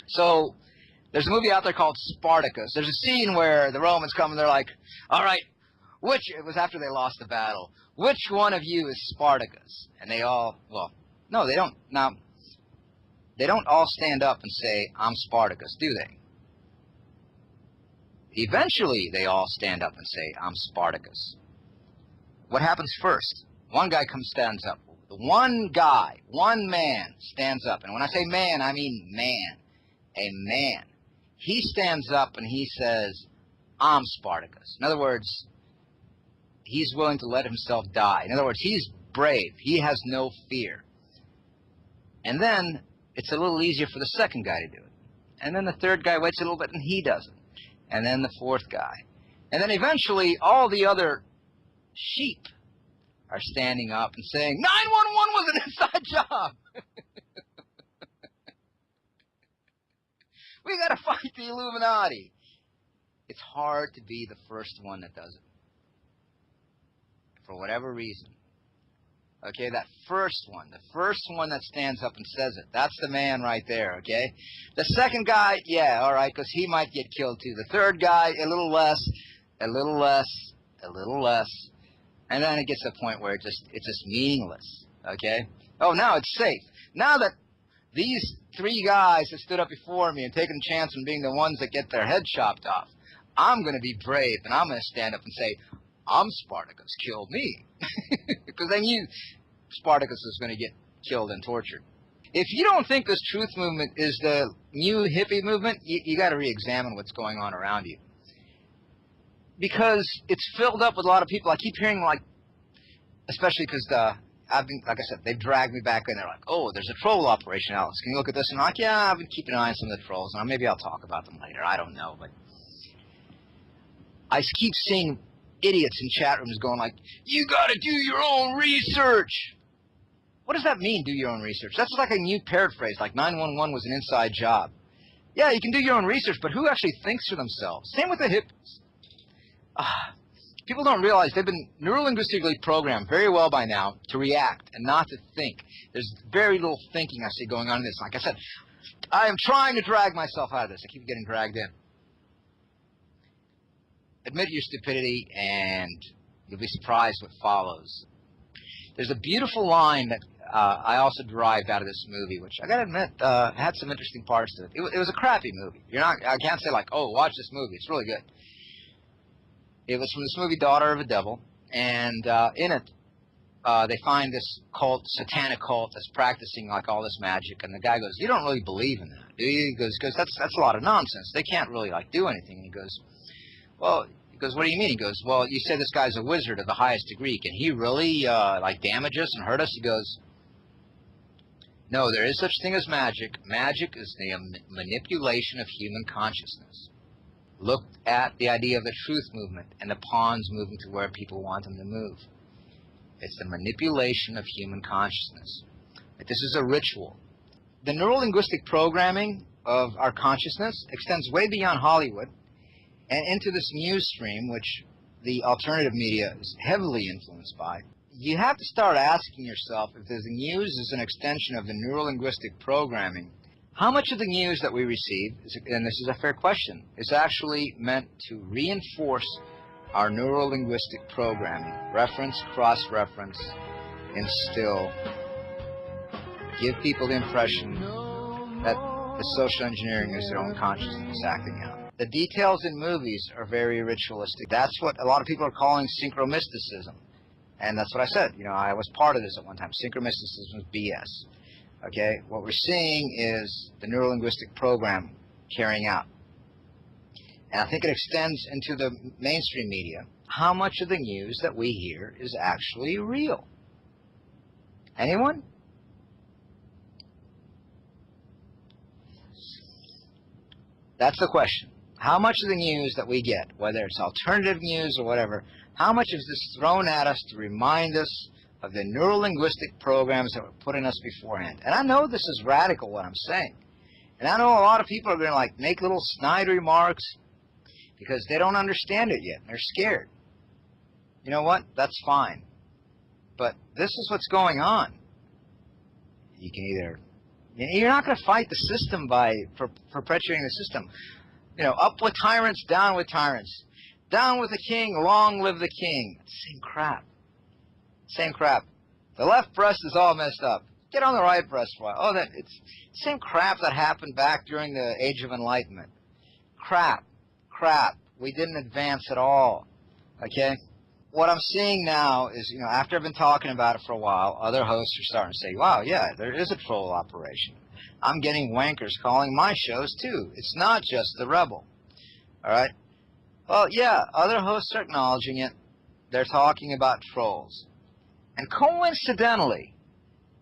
So there's a movie out there called Spartacus. There's a scene where the Romans come and they're like, all right, it was after they lost the battle, which one of you is Spartacus? And they all, well, no, they don't. Now, they don't all stand up and say, I'm Spartacus, do they? Eventually, they all stand up and say, I'm Spartacus. What happens first? One guy stands up. The one guy, one man stands up. And when I say man, I mean man. A man. He stands up and he says, I'm Spartacus. In other words, he's willing to let himself die. In other words, he's brave. He has no fear. And then it's a little easier for the second guy to do it. And then the third guy waits a little bit and he doesn't. And then the fourth guy. And then eventually all the other sheep are standing up and saying, 911 was an inside job. We got to fight the Illuminati. It's hard to be the first one that does it. For whatever reason. Okay, that first one that stands up and says it, that's the man right there, okay? The second guy, yeah, all right, because he might get killed too. The third guy, a little less, a little less, a little less. And then it gets to the point where it's just meaningless, okay? Oh, now it's safe. Now that these three guys that stood up before me and taken a chance on being the ones that get their head chopped off, I'm going to be brave, and I'm going to stand up and say, I'm Spartacus, kill me. Because they knew Spartacus was going to get killed and tortured. If you don't think this truth movement is the new hippie movement, you got to re-examine what's going on around you. Because it's filled up with a lot of people. I keep hearing, like, especially because like I said, they've dragged me back in. They're like, oh, there's a troll operation, Alex. Can you look at this? And I'm like, yeah, I've been keeping an eye on some of the trolls. And maybe I'll talk about them later. I don't know. But I keep seeing idiots in chat rooms going like, you got to do your own research. What does that mean, do your own research? That's like a new paraphrase, like 911 was an inside job. Yeah, you can do your own research, but who actually thinks for themselves? Same with the hippies. People don't realize they've been neurolinguistically programmed very well by now to react and not to think. There's very little thinking I see going on in this. Like I said, I am trying to drag myself out of this. I keep getting dragged in. Admit your stupidity, and you'll be surprised what follows. There's a beautiful line that I also derived out of this movie, which I gotta admit had some interesting parts to it. It was a crappy movie. I can't say like, oh, watch this movie. It's really good. It was from this movie, Daughter of a Devil, and in it, they find this cult, satanic cult, that's practicing like all this magic, and the guy goes, you don't really believe in that, do you? He goes, because that's a lot of nonsense. They can't really like do anything. And he goes, well, what do you mean? He goes, well, you say this guy's a wizard of the highest degree. Can he really like damage us and hurt us? He goes, no, there is such thing as magic. Magic is the manipulation of human consciousness. Look at the idea of the truth movement and the pawns moving to where people want them to move. It's the manipulation of human consciousness. This is a ritual. The neurolinguistic programming of our consciousness extends way beyond Hollywood and into this news stream, which the alternative media is heavily influenced by. You have to start asking yourself if the news is an extension of the neurolinguistic programming. How much of the news that we receive, and this is a fair question, is actually meant to reinforce our neurolinguistic programming? Reference, cross-reference, instill, give people the impression that the social engineering is their own consciousness acting out. The details in movies are very ritualistic. That's what a lot of people are calling synchromysticism. And that's what I said. You know, I was part of this at one time. Synchromysticism is BS. Okay? What we're seeing is the neurolinguistic program carrying out. And I think it extends into the mainstream media. How much of the news that we hear is actually real? Anyone? That's the question. How much of the news that we get, whether it's alternative news or whatever, how much is this thrown at us to remind us of the neurolinguistic programs that were put in us beforehand? And I know this is radical, what I'm saying. And I know a lot of people are going to like make little snide remarks because they don't understand it yet. They're scared. You know what? That's fine. But this is what's going on. You can either You're not going to fight the system by perpetuating the system. You know, up with tyrants, down with tyrants. Down with the king, long live the king. Same crap. Same crap. The left breast is all messed up. Get on the right breast for a while. Oh, it's same crap that happened back during the Age of Enlightenment. Crap. Crap. We didn't advance at all. Okay? What I'm seeing now is, you know, after I've been talking about it for a while, other hosts are starting to say, wow, yeah, there is a troll operation. I'm getting wankers calling my shows, too. It's not just the Rebel. All right? Well, yeah, other hosts are acknowledging it. They're talking about trolls. And coincidentally,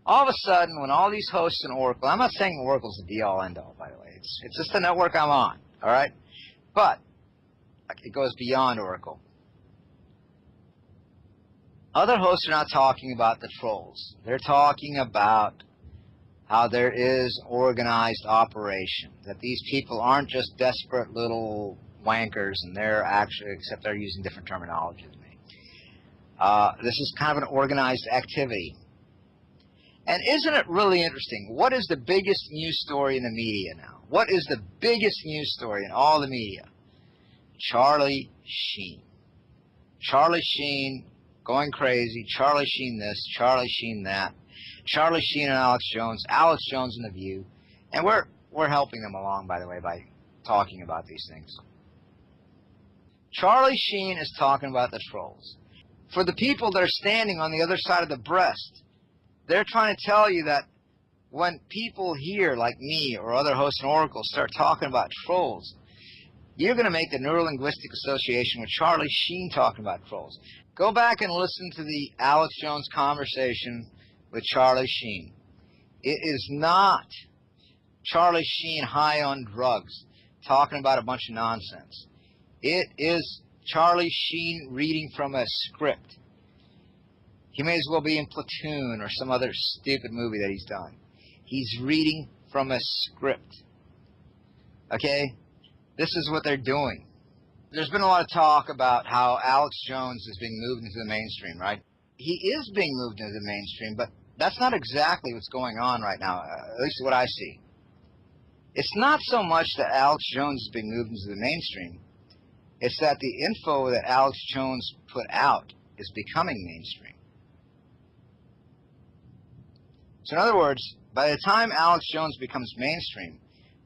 all of a sudden, when all these hosts in Oracle, I'm not saying Oracle's the be-all, end-all, by the way. It's just the network I'm on, all right? But it goes beyond Oracle. Other hosts are not talking about the trolls. They're talking about how there is organized operation, that these people aren't just desperate little wankers, and they're actually, except they're using different terminology than me. This is kind of an organized activity. And isn't it really interesting? What is the biggest news story in the media now? What is the biggest news story in all the media? Charlie Sheen. Charlie Sheen going crazy. Charlie Sheen this, Charlie Sheen that. Charlie Sheen and Alex Jones in The View. And we're helping them along, by the way, by talking about these things. Charlie Sheen is talking about the trolls. For the people that are standing on the other side of the breast, they're trying to tell you that when people here, like me or other hosts in Oracle, start talking about trolls, you're going to make the Neurolinguistic Association with Charlie Sheen talking about trolls. Go back and listen to the Alex Jones conversation with Charlie Sheen. It is not Charlie Sheen high on drugs talking about a bunch of nonsense. It is Charlie Sheen reading from a script. He may as well be in Platoon or some other stupid movie that he's done. He's reading from a script. Okay? This is what they're doing. There's been a lot of talk about how Alex Jones is being moved into the mainstream, right? He is being moved into the mainstream, but that's not exactly what's going on right now, at least what I see. It's not so much that Alex Jones is being moved into the mainstream. It's that the info that Alex Jones put out is becoming mainstream. So in other words, by the time Alex Jones becomes mainstream,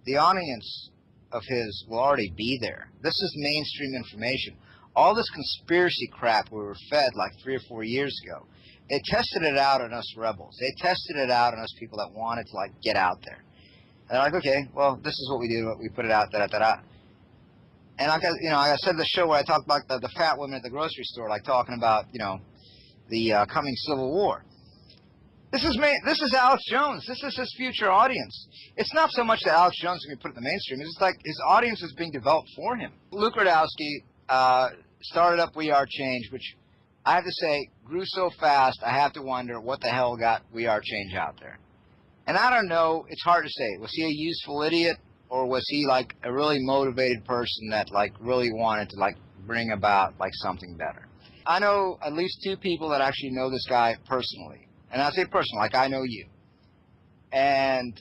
the audience of his will already be there. This is mainstream information. All this conspiracy crap we were fed like 3 or 4 years ago, they tested it out on us rebels. They tested it out on us people that wanted to like get out there. And they're like, okay, well, this is what we do. We put it out, da-da-da-da. And like I said in the show where I talked about the fat women at the grocery store, like talking about, you know, the coming Civil War. This is Alex Jones. This is his future audience. It's not so much that Alex Jones is going to be put in the mainstream. It's like his audience is being developed for him. Luke Rudkowski started up We Are Change, which I have to say grew so fast, I have to wonder what the hell got We Are Change out there. And I don't know. It's hard to say. Was he a useful idiot, or was he like a really motivated person that like really wanted to like bring about like something better? I know at least 2 people that actually know this guy personally. And I say personal, like I know you. And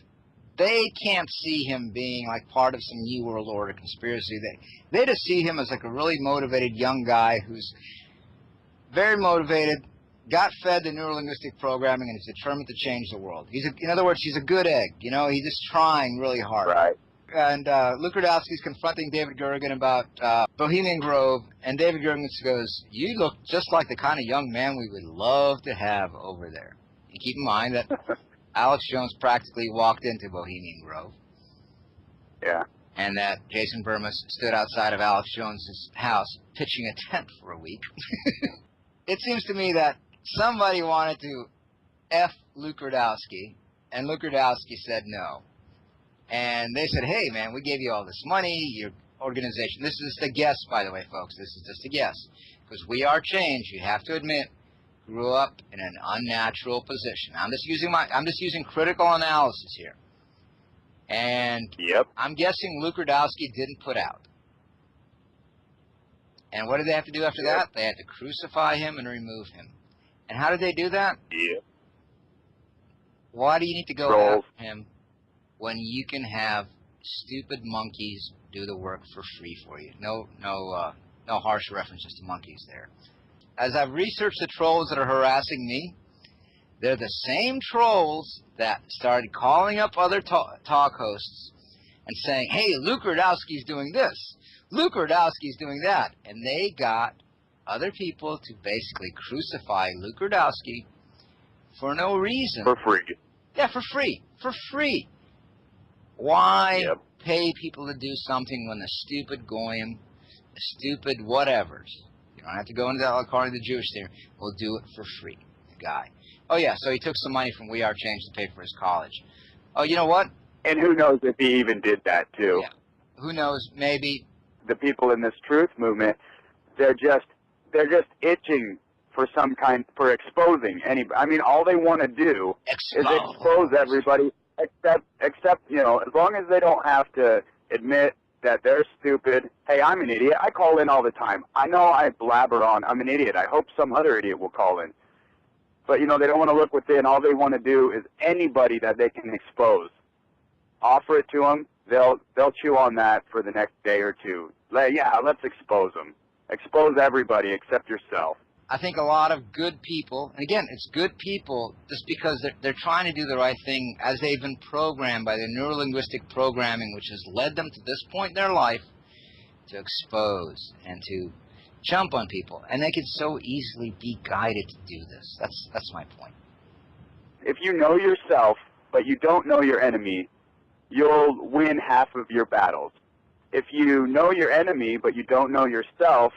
they can't see him being like part of some New World Order conspiracy. They just see him as like a really motivated young guy who's very motivated, got fed the neurolinguistic programming, and is determined to change the world. In other words, he's a good egg. You know, he's just trying really hard. Right. And Luke Rudkowski's confronting David Gergen about Bohemian Grove, and David Gergen goes, "You look just like the kind of young man we would love to have over there." And keep in mind that Alex Jones practically walked into Bohemian Grove. Yeah. And that Jason Burmas stood outside of Alex Jones's house pitching a tent for a week. It seems to me that somebody wanted to F Luke Rudkowski, and Luke Rudkowski said no. And they said, hey, man, we gave you all this money, your organization. This is just a guess, by the way, folks. This is just a guess. Because We Are Change, you have to admit, grew up in an unnatural position. I'm just using critical analysis here. And yep. I'm guessing Luke Rudkowski didn't put out. And what did they have to do after that? They had to crucify him and remove him. And how did they do that? Yep. Why do you need to go after him? when you can have stupid monkeys do the work for free for you. No harsh references to monkeys there. As I've researched the trolls that are harassing me, they're the same trolls that started calling up other talk hosts and saying, hey, Luke Rudowski's doing this, Luke Rudowski's doing that. And they got other people to basically crucify Luke Rudowski for no reason. For free. Yeah, for free. For free. Why Yep. pay people to do something when the stupid goyim, the stupid whatevers, you don't have to go into that according to the Jewish theory, will do it for free, the guy. Oh, yeah, so he took some money from We Are Change to pay for his college. Oh, you know what? And who knows if he even did that, too. Yeah. Who knows? Maybe. The people in this truth movement, they're just itching for some kind, for exposing anybody. I mean, all they want to do is expose everybody, except, you know, as long as they don't have to admit that they're stupid. Hey, I'm an idiot. I call in all the time. I know I blabber on, I'm an idiot. I hope some other idiot will call in. But, you know, they don't want to look within. All they want to do is anybody that they can expose. Offer it to them. They'll chew on that for the next day or two. Yeah, let's expose them. Expose everybody except yourself. I think a lot of good people, and again, it's good people just because they're trying to do the right thing as they've been programmed by their neurolinguistic programming, which has led them to this point in their life to expose and to jump on people. And they could so easily be guided to do this. That's my point. If you know yourself, but you don't know your enemy, you'll win half of your battles. If you know your enemy, but you don't know yourself,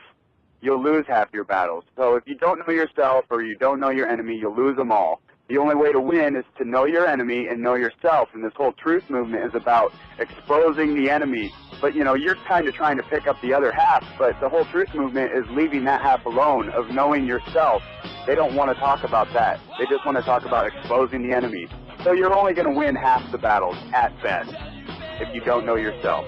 you'll lose half your battles. So if you don't know yourself or you don't know your enemy, you'll lose them all. The only way to win is to know your enemy and know yourself. And this whole truth movement is about exposing the enemy. But, you know, you're kind of trying to pick up the other half, but the whole truth movement is leaving that half alone of knowing yourself. They don't want to talk about that. They just want to talk about exposing the enemy. So you're only going to win half the battles at best if you don't know yourself.